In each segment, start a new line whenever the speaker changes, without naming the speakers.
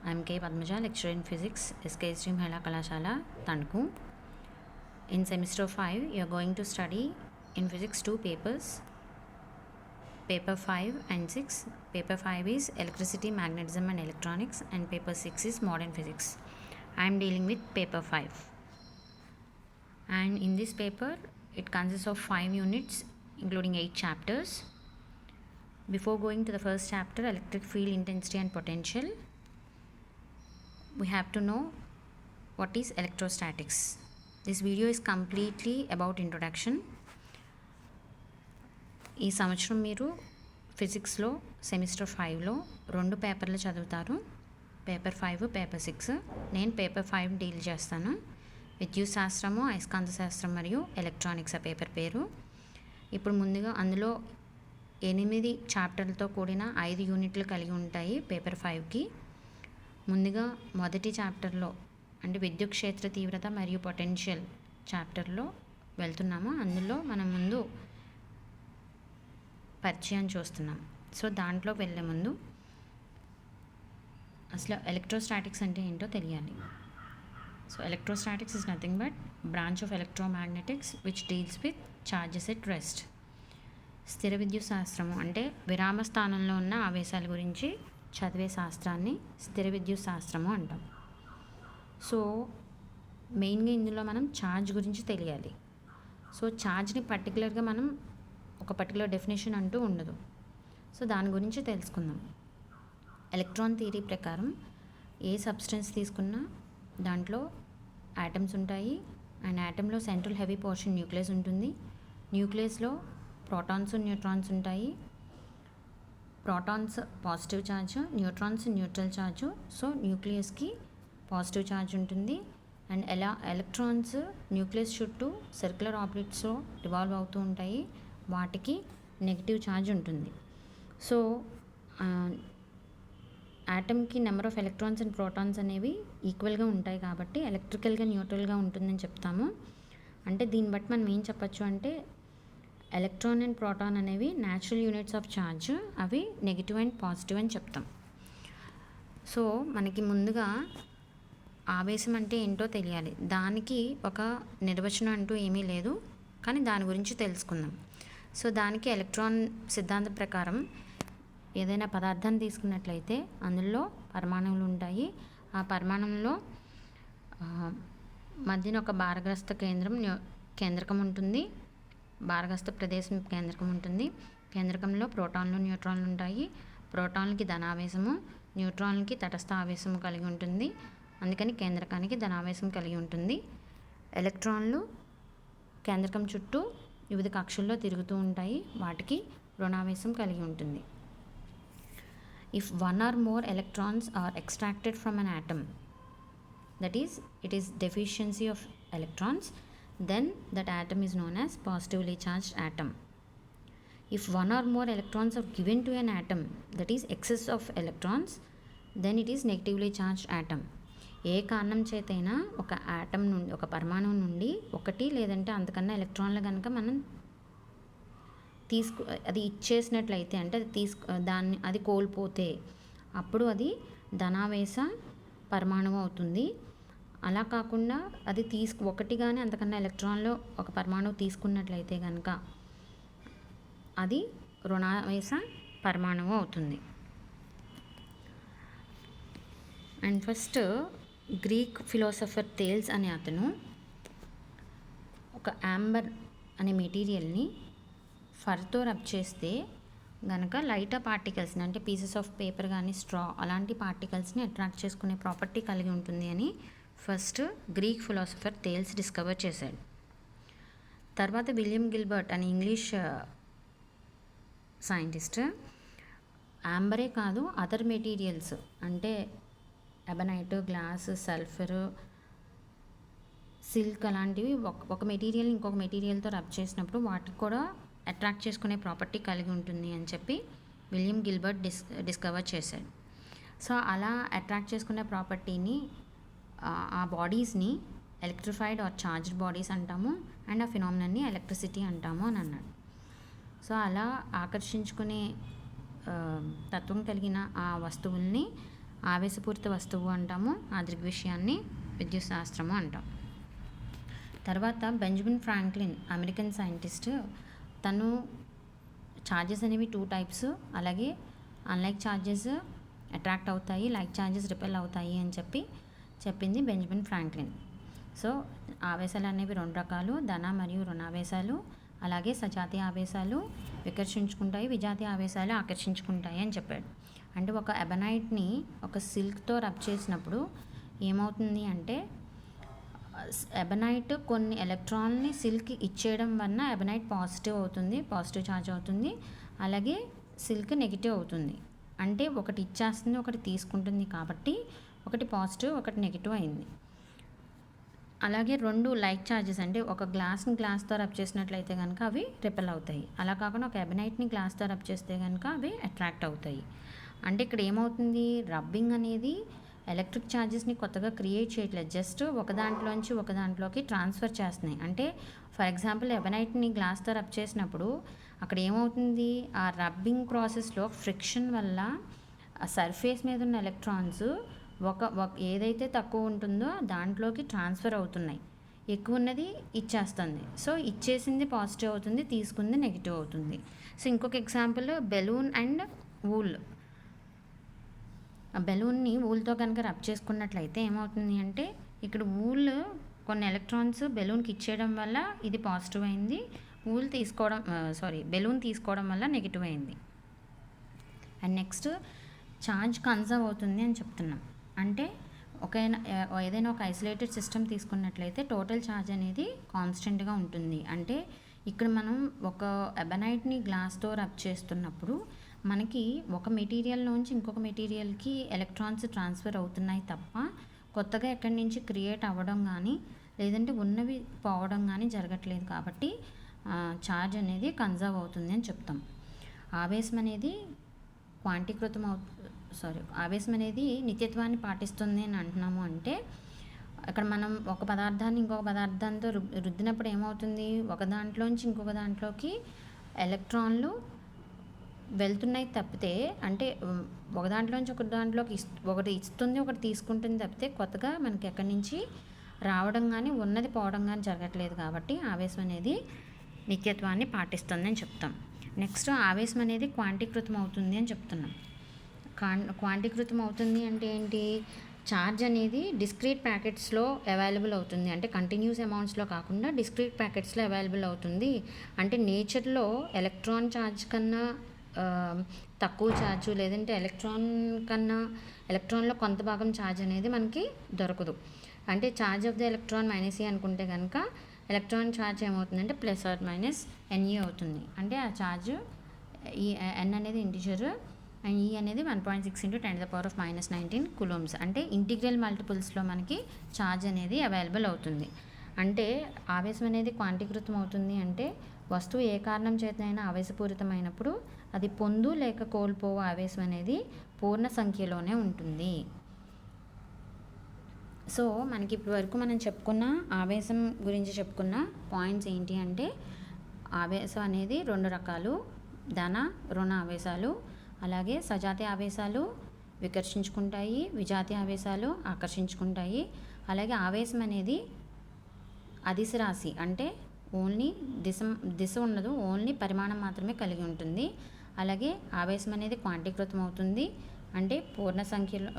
I am K. Padmaja, lecturer in physics, SKSG Mahila Kalashala, Tanku. In semester 5, you are going to study in physics 2 papers, paper 5 and 6. Paper 5 is electricity, magnetism and electronics, and paper 6 is modern physics. I am dealing with paper 5. And in this paper, it consists of 5 units, including 8 chapters. Before going to the first chapter, electric field intensity and potential, we have to know what is electrostatics. This video is completely about introduction. ఈ సంవత్సరం మీరు ఫిజిక్స్లో semester 5లో 2 పేపర్లు చదువుతారు, paper 5 paper 6. నేను paper 5 deal చేస్తాను. విద్యుత్ శాస్త్రము, అయస్కాంత శాస్త్రం మరియు ఎలక్ట్రానిక్స్ ఆ పేపర్ పేరు. ఇప్పుడు ముందుగా అందులో 8 చాప్టర్లతో కూడిన 5 యూనిట్లు కలిగి ఉంటాయి పేపర్ 5కి. ముందుగా మొదటి చాప్టర్లో అంటే విద్యుత్ క్షేత్ర తీవ్రత మరియు పొటెన్షియల్ చాప్టర్లో వెళ్తున్నాము. అందులో మనం ముందు పరిచయం చూస్తున్నాం. సో దాంట్లో వెళ్ళే ముందు అసలు ఎలక్ట్రోస్టాటిక్స్ అంటే ఏంటో తెలియాలి. So electrostatics is nothing but branch of electromagnetics which deals with charges at rest. స్థిర విద్యుత్ శాస్త్రము అంటే విరామ స్థానంలో ఉన్న ఆవేశాల గురించి చదివే శాస్త్రాన్ని స్థిర విద్యుత్ శాస్త్రము అంటాం. సో మెయిన్గా ఇందులో మనం ఛార్జ్ గురించి తెలియాలి. సో ఛార్జ్ని పర్టికులర్గా మనం ఒక పర్టికులర్ డెఫినేషన్ అంటూ ఉండదు. సో దాని గురించి తెలుసుకుందాం. ఎలక్ట్రాన్ థియరీ ప్రకారం ఏ సబ్స్టెన్స్ తీసుకున్నా దాంట్లో యాటమ్స్ ఉంటాయి. అండ్ యాటంలో సెంట్రల్ హెవీ పోర్షన్ న్యూక్లియస్ ఉంటుంది. న్యూక్లియస్లో ప్రోటాన్స్ న్యూట్రాన్స్ ఉంటాయి. Protons positive charge, neutrons neutral charge. So న్యూక్లియస్కి పాజిటివ్ ఛార్జ్ ఉంటుంది. అండ్ ఎలక్ట్రాన్స్ న్యూక్లియస్ చుట్టూ సర్క్యులర్ ఆర్బిట్స్లో రివాల్వ్ అవుతూ ఉంటాయి, వాటికి నెగిటివ్ ఛార్జ్ ఉంటుంది. సో యాటమ్కి number of electrons and protons అనేవి ఈక్వల్గా ఉంటాయి కాబట్టి ఎలక్ట్రికల్గా న్యూట్రల్గా ఉంటుందని చెప్తాము. అంటే దీన్ని బట్టి మనం ఏం చెప్పచ్చు అంటే ఎలక్ట్రాన్ అండ్ ప్రోటాన్ అనేవి న్యాచురల్ యూనిట్స్ ఆఫ్ ఛార్జ్, అవి నెగిటివ్ అండ్ పాజిటివ్ అని చెప్తాం. సో మనకి ముందుగా ఆవేశం అంటే ఏంటో తెలియాలి. దానికి ఒక నిర్వచనం అంటూ ఏమీ లేదు, కానీ దాని గురించి తెలుసుకుందాం. సో దానికి ఎలక్ట్రాన్ సిద్ధాంతం ప్రకారం ఏదైనా పదార్థాన్ని తీసుకున్నట్లయితే అందులో పరమాణువులు ఉంటాయి. ఆ పరమాణువులో మధ్యన ఒక భారగ్రస్త కేంద్రకం ఉంటుంది. భారగ్రస్త ప్రదేశం కేంద్రకం ఉంటుంది. కేంద్రకంలో ప్రోటాన్లు న్యూట్రాన్లు ఉంటాయి. ప్రోటాన్లకి ధనావేశము, న్యూట్రాన్లకి తటస్థ ఆవేశము కలిగి ఉంటుంది. అందుకని కేంద్రకానికి ధనావేశం కలిగి ఉంటుంది. ఎలక్ట్రాన్లు కేంద్రకం చుట్టూ వివిధ కక్షల్లో తిరుగుతూ ఉంటాయి, వాటికి రుణావేశం కలిగి ఉంటుంది. If 1 or more electrons are extracted from an atom, that is, it is deficiency of electrons, then that atom is known as positively charged atom. If 1 or more electrons are given to an atom, that is excess of electrons, then it is negatively charged atom. ఏ కారణం చేతైనా ఒక atom నుండి, ఒక పరమాణువు నుండి ఒకటి లేదంటే అంతకన్నా ఎలక్ట్రాన్లు కనుక మనం అది ఇచ్చేసినట్లయితే అంటే అది కోల్పోతే అప్పుడు అది ధనావేశ పరమాణువు అవుతుంది. అలా కాకుండా అది ఒకటి కానీ అంతకన్నా ఎలక్ట్రాన్లో ఒక పరమాణువు తీసుకున్నట్లయితే కనుక అది రుణావేశ పరమాణువు అవుతుంది. And first Greek philosopher Thales అనే అతను ఒక యాంబర్ అనే మెటీరియల్ని ఫర్తో రబ్ చేస్తే కనుక లైటర్ పార్టికల్స్ని అంటే పీసెస్ ఆఫ్ పేపర్ కానీ స్ట్రా అలాంటి పార్టికల్స్ని అట్రాక్ట్ చేసుకునే ప్రాపర్టీ కలిగి ఉంటుంది అని first Greek philosopher Thales discover చేశాడు. తర్వాత విలియం గిల్బర్ట్ అనే ఇంగ్లీష్ సైంటిస్ట్ యాంబరే కాదు అదర్ మెటీరియల్స్ అంటే ఎబనైట్, గ్లాస్, సల్ఫర్, సిల్క్ అలాంటివి ఒక మెటీరియల్ ఇంకొక మెటీరియల్తో రబ్ చేసినప్పుడు వాటికి కూడా అట్రాక్ట్ చేసుకునే ప్రాపర్టీ కలిగి ఉంటుంది అని చెప్పి విలియం గిల్బర్ట్ డిస్కవర్ చేశాడు. సో అలా అట్రాక్ట్ చేసుకునే ప్రాపర్టీని ఆ బాడీస్ని ఎలక్ట్రిఫైడ్ ఆర్ చార్జ్డ్ బాడీస్ అంటాము. అండ్ ఆ ఫినామినాన్ని ఎలక్ట్రిసిటీ అంటాము అని అన్నాడు. సో అలా ఆకర్షించుకునే తత్వం కలిగిన ఆ వస్తువుల్ని ఆవేశపూరిత వస్తువు అంటాము, ఆ దృగ్విషయాన్ని విద్యుత్ శాస్త్రము అంటాం. తర్వాత బెంజమిన్ ఫ్రాంక్లిన్ అమెరికన్ సైంటిస్ట్, తను ఛార్జెస్ అనేవి 2 టైప్స్, అలాగే అన్లైక్ ఛార్జెస్ అట్రాక్ట్ అవుతాయి, లైక్ ఛార్జెస్ రిపెల్ అవుతాయి అని చెప్పింది బెంజమిన్ ఫ్రాంక్లిన్. సో ఆవేశాలు అనేవి 2 రకాలు, ధన మరియు రుణావేశాలు. అలాగే సజాతీయ ఆవేశాలు వికర్షించుకుంటాయి, విజాతీయ ఆవేశాలు ఆకర్షించుకుంటాయి అని చెప్పాడు. అంటే ఒక ఎబనైట్ని ఒక సిల్క్తో రబ్ చేసినప్పుడు ఏమవుతుంది అంటే, ఎబనైట్ కొన్ని ఎలక్ట్రాన్ని సిల్క్ ఇచ్చేయడం వలన ఎబనైట్ పాజిటివ్ అవుతుంది, పాజిటివ్ ఛార్జ్ అవుతుంది. అలాగే సిల్క్ నెగిటివ్ అవుతుంది. అంటే ఒకటి ఇచ్చేస్తుంది, ఒకటి తీసుకుంటుంది, కాబట్టి ఒకటి పాజిటివ్ ఒకటి నెగిటివ్ అయింది. అలాగే 2 లైక్ ఛార్జెస్, అంటే ఒక గ్లాస్తో రబ్ చేసినట్లయితే కనుక అవి రిపెల్ అవుతాయి. అలా కాకుండా ఒక ఎబనైట్ని గ్లాస్తో రబ్ చేస్తే కనుక అవి అట్రాక్ట్ అవుతాయి. అంటే ఇక్కడ ఏమవుతుంది, రబ్బింగ్ అనేది ఎలక్ట్రిక్ ఛార్జెస్ని కొత్తగా క్రియేట్ చేయట్లేదు, జస్ట్ ఒక దాంట్లోంచి ఒక దాంట్లోకి ట్రాన్స్ఫర్ చేస్తున్నాయి. అంటే ఫర్ ఎగ్జాంపుల్ ఎబనైట్ని గ్లాస్తో రబ్ చేసినప్పుడు అక్కడ ఏమవుతుంది, ఆ రబ్బింగ్ ప్రాసెస్లో ఫ్రిక్షన్ వల్ల ఆ సర్ఫేస్ మీద ఉన్న ఎలక్ట్రాన్స్ ఒక ఏదైతే తక్కువ ఉంటుందో దాంట్లోకి ట్రాన్స్ఫర్ అవుతున్నాయి, ఎక్కువ ఉన్నది ఇచ్చేస్తుంది. సో ఇచ్చేసింది పాజిటివ్ అవుతుంది, తీసుకుంది నెగిటివ్ అవుతుంది. సో ఇంకొక ఎగ్జాంపుల్ బెలూన్ అండ్ వూల్. ఆ బెలూన్ని వూల్తో కనుక రబ్ చేసుకున్నట్లయితే ఏమవుతుంది అంటే, ఇక్కడ వూల్ కొన్ని ఎలక్ట్రాన్స్ బెలూన్కి ఇచ్చేయడం వల్ల ఇది పాజిటివ్ అయింది, బెలూన్ తీసుకోవడం వల్ల నెగిటివ్ అయింది. అండ్ నెక్స్ట్ ఛార్జ్ కన్సర్వ్ అవుతుంది అని చెప్తున్నాం. అంటే ఏదైనా ఒక ఐసోలేటెడ్ సిస్టమ్ తీసుకున్నట్లయితే టోటల్ ఛార్జ్ అనేది కాన్స్టెంట్గా ఉంటుంది. అంటే ఇక్కడ మనం ఒక ఎబనైట్ని గ్లాస్తో రబ్ చేస్తున్నప్పుడు మనకి ఒక మెటీరియల్ నుంచి ఇంకొక మెటీరియల్కి ఎలక్ట్రాన్స్ ట్రాన్స్ఫర్ అవుతున్నాయి తప్ప కొత్తగా ఎక్కడి నుంచి క్రియేట్ అవ్వడం కానీ లేదంటే ఉన్నవి పోవడం కానీ జరగట్లేదు. కాబట్టి ఛార్జ్ అనేది కన్సర్వ్ అవుతుంది అని చెప్తాం. ఆవేశం అనేది ఆవేశం అనేది నిత్యత్వాన్ని పాటిస్తుంది అని అంటున్నాము. అంటే అక్కడ మనం ఒక పదార్థాన్ని ఇంకొక పదార్థంతో రుద్దినప్పుడు ఏమవుతుంది, ఒక దాంట్లోంచి ఇంకొక దాంట్లోకి ఎలక్ట్రాన్లు వెళ్తున్నాయి తప్పితే, అంటే ఒక దాంట్లోంచి ఒక దాంట్లోకి ఒకటి ఇస్తుంది ఒకటి తీసుకుంటుంది తప్పితే కొత్తగా మనకి ఎక్కడి నుంచి రావడం కానీ ఉన్నది పోవడం కానీ జరగట్లేదు. కాబట్టి ఆవేశం అనేది నిత్యత్వాన్ని పాటిస్తుంది అని చెప్తాం. నెక్స్ట్ ఆవేశం అనేది క్వాంటీకృతం అవుతుంది అని చెప్తున్నాం. క్వాంటీకృతం అవుతుంది అంటే ఏంటి, ఛార్జ్ అనేది డిస్క్రీట్ ప్యాకెట్స్లో అవైలబుల్ అవుతుంది. అంటే కంటిన్యూస్ అమౌంట్స్లో కాకుండా డిస్క్రీట్ ప్యాకెట్స్లో అవైలబుల్ అవుతుంది. అంటే నేచర్లో ఎలక్ట్రాన్ ఛార్జ్ కన్నా తక్కువ ఛార్జు, లేదంటే ఎలక్ట్రాన్లో కొంత భాగం ఛార్జ్ అనేది మనకి దొరకదు. అంటే charge of the electron -e అనుకుంటే కనుక ఎలక్ట్రాన్ ఛార్జ్ ఏమవుతుందంటే +or-Ne అవుతుంది. అంటే ఆ ఛార్జ్ ఈ n అనేది ఇంటిజర్ అండ్ E అనేది 1.6 × 10⁻⁻19 కూలమ్స్. అంటే ఇంటిగ్రల్ మల్టిపుల్స్లో మనకి ఛార్జ్ అనేది అవైలబుల్ అవుతుంది. అంటే ఆవేశం అనేది క్వాంటీకృతం అవుతుంది అంటే వస్తువు ఏ కారణం చేతనైనా ఆవేశపూరితమైనప్పుడు అది పొందు లేక కోల్పోవు ఆవేశం అనేది పూర్ణ సంఖ్యలోనే ఉంటుంది. సో మనకి ఇప్పటి వరకు మనం చెప్పుకున్న ఆవేశం గురించి చెప్పుకున్న పాయింట్స్ ఏంటి అంటే, ఆవేశం అనేది 2 రకాలు, ధన రుణ ఆవేశాలు. అలాగే సజాతీయ ఆవేశాలు వికర్షించుకుంటాయి, విజాతీయ ఆవేశాలు ఆకర్షించుకుంటాయి. అలాగే ఆవేశం అనేది అదిశ రాశి, అంటే ఓన్లీ దిశ ఉండదు, ఓన్లీ పరిమాణం మాత్రమే కలిగి ఉంటుంది. అలాగే ఆవేశం అనేది క్వాంటీకృతం అవుతుంది. అంటే పూర్ణ సంఖ్యలో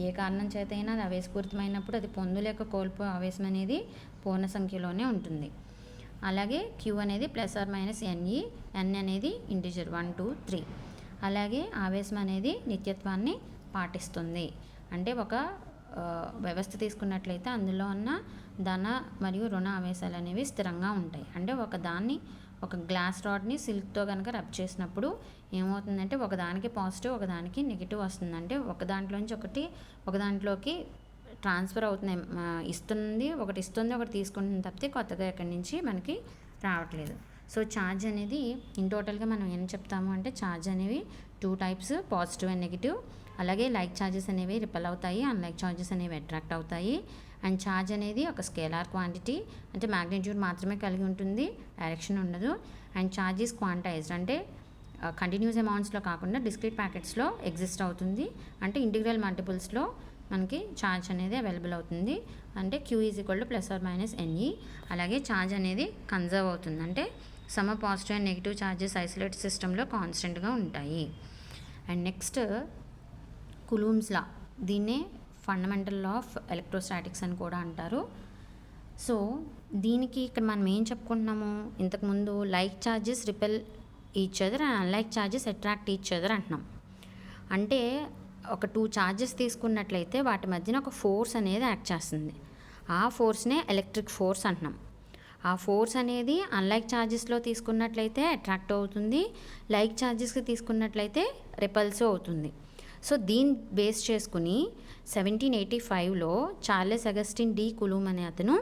ఏ కారణం చేత అయినా అది ఆవేశపూరితమైనప్పుడు అది పొందు లేక కోల్పో ఆవేశం అనేది పూర్ణ సంఖ్యలోనే ఉంటుంది. అలాగే Q అనేది +or-Ne, N అనేది ఇంటిజర్ 1, 2, 3. అలాగే ఆవేశం అనేది నిత్యత్వాన్ని పాటిస్తుంది. అంటే ఒక వ్యవస్థ తీసుకున్నట్లయితే అందులో ఉన్న ధన మరియు రుణ ఆవేశాలు అనేవి స్థిరంగా ఉంటాయి. అంటే ఒక గ్లాస్ రాడ్ని సిల్క్తో కనుక రబ్ చేసినప్పుడు ఏమవుతుందంటే ఒకదానికి పాజిటివ్ ఒకదానికి నెగిటివ్ వస్తుంది. అంటే ఒక దాంట్లోకి ట్రాన్స్ఫర్ అవుతున్నాయి, ఒకటి ఇస్తుంది ఒకటి తీసుకుంటుంది తప్పితే కొత్తగా ఎక్కడి నుంచి మనకి రావట్లేదు. సో ఛార్జ్ అనేది ఇన్ టోటల్గా మనం ఏం చెప్తాము అంటే, ఛార్జ్ అనేవి 2 టైప్స్, పాజిటివ్ అండ్ నెగిటివ్. అలాగే లైక్ ఛార్జెస్ అనేవి రిపెల్ అవుతాయి, అన్లైక్ ఛార్జెస్ అనేవి అట్రాక్ట్ అవుతాయి. అండ్ ఛార్జ్ అనేది ఒక స్కేలార్ క్వాంటిటీ, అంటే మ్యాగ్నిట్యూడ్ మాత్రమే కలిగి ఉంటుంది, డైరెక్షన్ ఉండదు. అండ్ ఛార్జ్ ఈజ్ క్వాంటైజ్డ్, అంటే కంటిన్యూస్ అమౌంట్స్లో కాకుండా డిస్క్రీట్ ప్యాకెట్స్లో ఎగ్జిస్ట్ అవుతుంది. అంటే ఇంటిగ్రల్ మల్టిపుల్స్లో మనకి ఛార్జ్ అనేది అవైలబుల్ అవుతుంది. అంటే Q ± NE. అలాగే ఛార్జ్ అనేది కన్జర్వ్ అవుతుంది. అంటే some positive and negative charges isolated సిస్టంలో కాన్స్టెంట్గా ఉంటాయి. అండ్ నెక్స్ట్ కులూమ్స్ లా, దీన్నే ఫండమెంటల్ లా ఆఫ్ ఎలక్ట్రోస్టాటిక్స్ అని కూడా అంటారు. సో దీనికి ఇక్కడ మనం ఏం చెప్పుకుంటున్నాము, ఇంతకుముందు like charges repel each other and unlike charges attract each other అంటున్నాం. అంటే ఒక 2 ఛార్జెస్ తీసుకున్నట్లయితే వాటి మధ్యన ఒక ఫోర్స్ అనేది యాక్ట్ చేస్తుంది. ఆ ఫోర్స్నే ఎలక్ట్రిక్ ఫోర్స్ అంటున్నాం. ఆ ఫోర్స్ అనేది అన్లైక్ ఛార్జెస్లో తీసుకున్నట్లయితే అట్రాక్ట్ అవుతుంది, లైక్ ఛార్జెస్కి తీసుకున్నట్లయితే రిపల్సివ్ అవుతుంది. సో దీన్ని బేస్ చేసుకుని 1785లో చార్లెస్ అగస్టిన్ డి కులూమ్ అనే అతను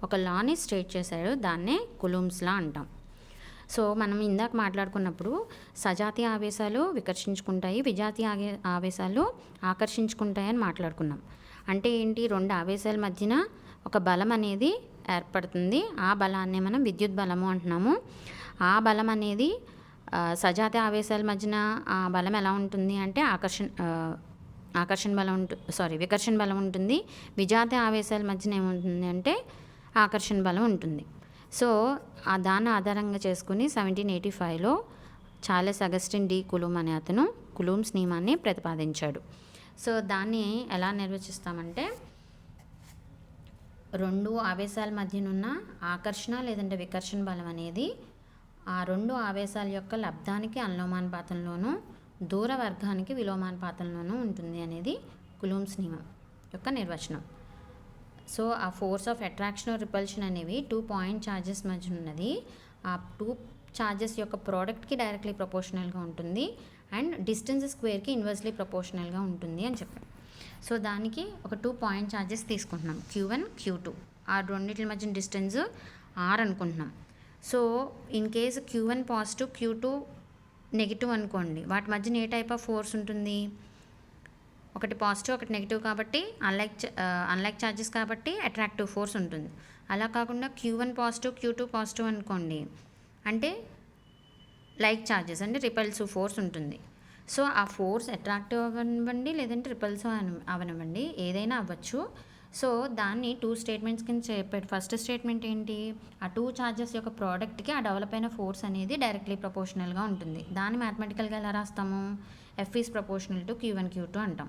ఒక లాని స్టేట్ చేశాడు. దాన్నే కులూమ్స్ లా అంటాం. సో మనం ఇందాక మాట్లాడుకున్నప్పుడు సజాతీయ ఆవేశాలు వికర్షించుకుంటాయి, విజాతీయ ఆవేశాలు ఆకర్షించుకుంటాయి అని మాట్లాడుకున్నాం. అంటే ఏంటి, 2 ఆవేశాల మధ్యన ఒక బలం అనేది ఏర్పడుతుంది. ఆ బలాన్నే మనం విద్యుత్ బలము అంటున్నాము. ఆ బలం అనేది సజాతీయ ఆవేశాల మధ్యన ఆ బలం ఎలా ఉంటుంది అంటే వికర్షణ బలం ఉంటుంది. విజాతీయ ఆవేశాల మధ్యన ఏముంటుంది అంటే ఆకర్షణ బలం ఉంటుంది. సో దాన్ని ఆధారంగా చేసుకుని 1785లో చార్లెస్ అగస్టిన్ డి కులూమ్ అనే అతను కులూమ్స్ నియమాన్ని ప్రతిపాదించాడు. సో దాన్ని ఎలా నిర్వచిస్తామంటే, 2 ఆవేశాల మధ్యనున్న ఆకర్షణ లేదంటే వికర్షణ బలం అనేది ఆ 2 ఆవేశాల యొక్క లబ్ధానికి అనులోమానుపాతంలోనూ దూర వర్గానికి విలోమానుపాతంలోనూ ఉంటుంది అనేది కులూమ్స్ నియమం యొక్క నిర్వచనం. సో ఆ ఫోర్స్ ఆఫ్ అట్రాక్షన్ రిపల్షన్ అనేవి 2 పాయింట్ ఛార్జెస్ మధ్య ఉన్నది. ఆ 2 ఛార్జెస్ యొక్క ప్రోడక్ట్కి డైరెక్ట్లీ ప్రపోర్షనల్గా ఉంటుంది అండ్ డిస్టెన్స్ స్క్వేర్కి ఇన్వర్స్లీ ప్రపోర్షనల్గా ఉంటుంది అని చెప్పాం. సో దానికి ఒక 2 పాయింట్ ఛార్జెస్ తీసుకుంటున్నాం, Q1, Q2. ఆ రెండింటి మధ్య డిస్టెన్స్ R అనుకుంటున్నాం. So in case Q1 positive, Q2 negative అనుకోండి, వాటి మధ్యన ఏ టైప్ ఆఫ్ ఫోర్స్ ఉంటుంది, ఒకటి పాజిటివ్ ఒకటి నెగిటివ్ కాబట్టి అన్లైక్ ఛార్జెస్ కాబట్టి అట్రాక్టివ్ ఫోర్స్ ఉంటుంది. అలా కాకుండా Q1 పాజిటివ్, Q2 పాజిటివ్ అనుకోండి, అంటే లైక్ ఛార్జెస్ అంటే రిపల్సివ్ ఫోర్స్ ఉంటుంది. సో ఆ ఫోర్స్ అట్రాక్టివ్ అవనివ్వండి లేదంటే రిపల్సివ్ అవనివ్వండి, ఏదైనా అవ్వచ్చు. సో దాన్ని 2 స్టేట్మెంట్స్ కింద చెప్పాడు. ఫస్ట్ స్టేట్మెంట్ ఏంటి, ఆ 2 ఛార్జెస్ యొక్క ప్రోడక్ట్కి ఆ డెవలప్ అయిన ఫోర్స్ అనేది డైరెక్ట్లీ ప్రపోర్షనల్గా ఉంటుంది. దాన్ని మ్యాథమెటికల్గా ఎలా రాస్తాము, F is proportional to Q1, Q2 అంటాం.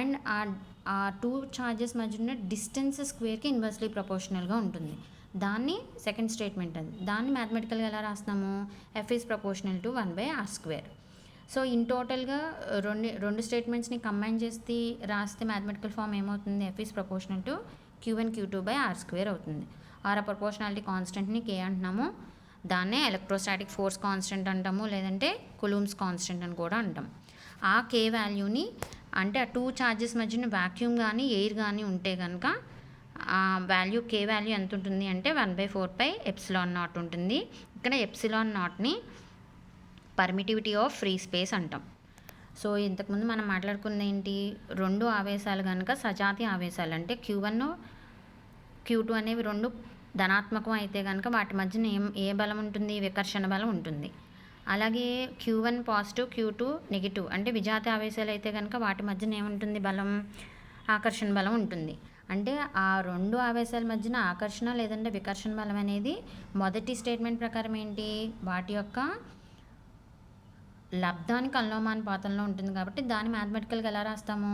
అండ్ ఆ 2 ఛార్జెస్ మధ్య ఉన్న డిస్టెన్స్ స్క్వేర్కి ఇన్వర్స్లీ ప్రపోర్షనల్గా ఉంటుంది. దాన్ని సెకండ్ స్టేట్మెంట్ అది. దాన్ని మ్యాథమెటికల్గా ఎలా రాస్తాము, F is proportional to 1/r². So in టోటల్గా రెండు స్టేట్మెంట్స్ని కంబైన్ చేసి రాస్తే మ్యాథమెటికల్ ఫామ్ ఏమవుతుంది, F is proportional to Q1, Q2/r² అవుతుంది. ఆర్ ఆ ప్రపోర్షనాలిటీ కాన్స్టెంట్ని K అంటున్నాము. దాన్నే ఎలక్ట్రోస్టాటిక్ ఫోర్స్ కాన్స్టెంట్ అంటాము, లేదంటే కులూమ్స్ కాన్స్టెంట్ అని కూడా అంటాం. ఆ K వాల్యూని, అంటే ఆ 2 ఛార్జెస్ మధ్యన వ్యాక్యూమ్ కానీ ఎయిర్ కానీ ఉంటే కనుక ఆ వాల్యూ K వాల్యూ ఎంత ఉంటుంది అంటే 1/4πε0 ఉంటుంది. ఇక్కడ ε0ని పర్మిటివిటీ ఆఫ్ ఫ్రీ స్పేస్ అంటాం. సో ఇంతకుముందు మనం మాట్లాడుకున్నది ఏంటి, 2 ఆవేశాలు కనుక సజాతీయ ఆవేశాలు అంటే Q1, Q2 అనేవి 2 ధనాత్మకం అయితే కనుక వాటి మధ్యన ఏ బలం ఉంటుంది, వికర్షణ బలం ఉంటుంది. అలాగే Q1 పాజిటివ్, Q2 నెగిటివ్ అంటే విజాతీయ ఆవేశాలు అయితే కనుక వాటి మధ్యన ఏముంటుంది బలం, ఆకర్షణ బలం ఉంటుంది. అంటే ఆ 2 ఆవేశాల మధ్యన ఆకర్షణ లేదంటే వికర్షణ బలం అనేది మొదటి స్టేట్మెంట్ ప్రకారం ఏంటి, వాటి యొక్క లబ్ధానికి అనులోమానుపాతంలో ఉంటుంది కాబట్టి దాన్ని మ్యాథమెటికల్గా ఎలా రాస్తాము,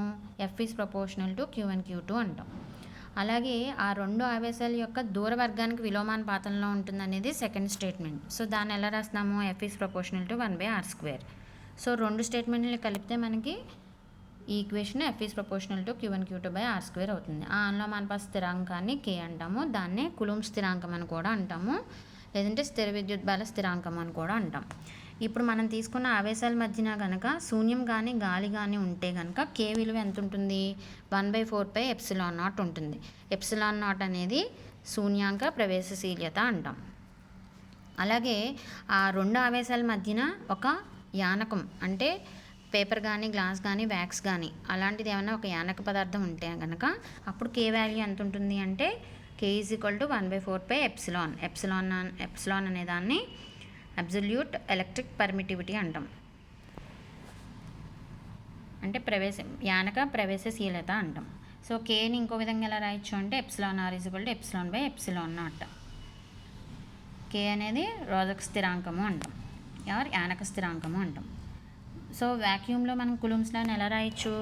F is proportional to Q1, Q2 అంటాం. అలాగే ఆ 2 ఆవేశాల యొక్క దూర వర్గానికి విలోమానుపాతంలో ఉంటుంది అనేది సెకండ్ స్టేట్మెంట్. సో దాన్ని ఎలా రాస్తున్నాము, F is proportional to 1/r². So 2 స్టేట్మెంట్లు కలిపితే మనకి ఈ equation F is proportional to Q1, Q2/r² అవుతుంది. ఆ అనులోమానుపాత స్థిరాంకాన్ని K అంటాము. దాన్నే కులూమ్ స్థిరాంకం అని కూడా అంటాము, లేదంటే స్థిర విద్యుత్ బల స్థిరాంకం అని కూడా అంటాం. ఇప్పుడు మనం తీసుకున్న ఆవేశాల మధ్యన కనుక శూన్యం కానీ గాలి కానీ ఉంటే కనుక K విలువ ఎంత ఉంటుంది, 1/4πε0 ఉంటుంది. ε0 అనేది శూన్యాంక ప్రవేశశీల్యత అంటాం. అలాగే ఆ 2 ఆవేశాల మధ్యన ఒక యానకం అంటే పేపర్ కానీ గ్లాస్ కానీ వ్యాక్స్ కానీ అలాంటిది ఏమైనా ఒక యానక పదార్థం ఉంటే కనుక అప్పుడు K వాల్యూ ఎంత ఉంటుంది అంటే K is equal to 1/4πε. Epsilon అనే దాన్ని అబ్జల్యూట్ ఎలక్ట్రిక్ పర్మిటివిటీ అంటాం. అంటే యానక ప్రవేశశీలత అంటాం. సో కేని ఇంకో విధంగా ఎలా రాయొచ్చు అంటే εr ε/ε0. కే అనేది రోధక స్థిరాంకము అంటాం, యానక స్థిరాంకము అంటాం. సో వ్యాక్యూమ్లో మనం కులూమ్స్ లాని ఎలా రాయొచ్చు,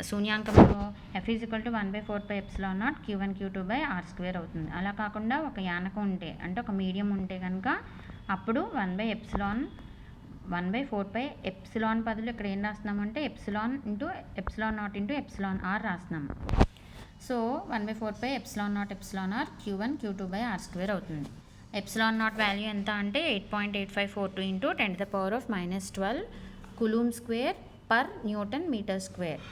శూన్యాంకంలో F = 1/4πε0 Q1 Q2/r² అవుతుంది. అలా కాకుండా ఒక యానకం ఉంటే, అంటే ఒక మీడియం ఉంటే కనుక అప్పుడు 1/4πε బదులు ఇక్కడ ఏం రాస్తున్నామంటే ε × ε0 రాస్తున్నాము. సో 1/4πε0 Q1 Q2/r² అవుతుంది. ε0 వాల్యూ ఎంత అంటే 8.8542 × 10⁻12 coulomb square per newton metre square.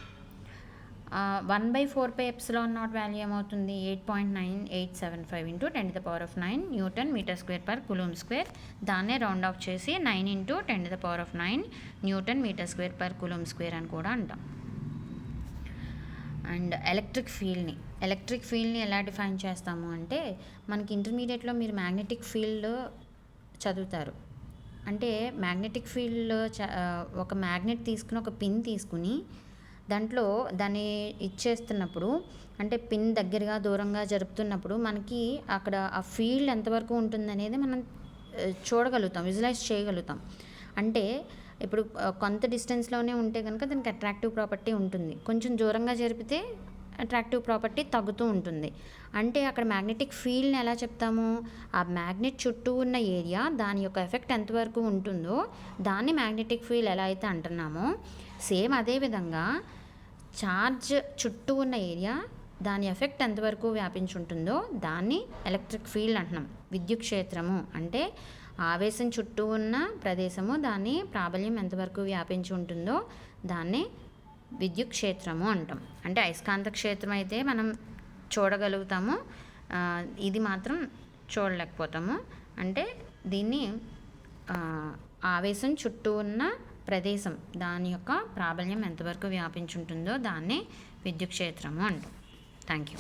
1/4πε0 value ఏమవుతుంది, 8.9875 × 10⁻9 newton metre square per coulomb square. దాన్నే రౌండ్ ఆఫ్ చేసి 9 × 10⁻9 newton metre square per coulomb square అని కూడా అంటాం. అండ్ ఎలక్ట్రిక్ ఫీల్డ్ని ఎలా డిఫైన్ చేస్తాము అంటే, మనకి ఇంటర్మీడియట్లో మీరు మ్యాగ్నెటిక్ ఫీల్డ్ చదువుతారు. అంటే మ్యాగ్నెటిక్ ఫీల్డ్ ఒక మ్యాగ్నెట్ తీసుకుని, ఒక పిన్ తీసుకుని దాంట్లో దాన్ని ఇచ్చేస్తున్నప్పుడు, అంటే పిన్ దగ్గరగా దూరంగా జరుపుతున్నప్పుడు మనకి అక్కడ ఆ ఫీల్డ్ ఎంతవరకు ఉంటుందనేది మనం చూడగలుగుతాం, విజువలైజ్ చేయగలుగుతాం. అంటే ఇప్పుడు కొంత డిస్టెన్స్లోనే ఉంటే కనుక దానికి అట్రాక్టివ్ ప్రాపర్టీ ఉంటుంది, కొంచెం దూరంగా జరిపితే అట్రాక్టివ్ ప్రాపర్టీ తగ్గుతూ ఉంటుంది. అంటే అక్కడ మ్యాగ్నెటిక్ ఫీల్డ్ని ఎలా చెప్తాము, ఆ మ్యాగ్నెట్ చుట్టూ ఉన్న ఏరియా దాని యొక్క ఎఫెక్ట్ ఎంతవరకు ఉంటుందో దాన్ని మ్యాగ్నెటిక్ ఫీల్డ్ ఎలా అయితే అంటున్నామో, సేమ్ అదేవిధంగా ఛార్జ్ చుట్టూ ఉన్న ఏరియా దాని ఎఫెక్ట్ ఎంతవరకు వ్యాపించి ఉంటుందో దాన్ని ఎలక్ట్రిక్ ఫీల్డ్ అంటున్నాం. విద్యుత్ క్షేత్రము అంటే ఆవేశం చుట్టూ ఉన్న ప్రదేశము, దాని ప్రాబల్యం ఎంతవరకు వ్యాపించి ఉంటుందో దాన్ని విద్యుత్ క్షేత్రము అంటాం. అంటే అయస్కాంత క్షేత్రం అయితే మనం చూడగలుగుతాము, ఇది మాత్రం చూడలేకపోతాము. అంటే దీన్ని ఆవేశం చుట్టూ ఉన్న ప్రదేశం దాని యొక్క ప్రాబల్యం ఎంతవరకు వ్యాపించి ఉంటుందో దాన్ని విద్యుత్ క్షేత్రము అంటాం. Thank you.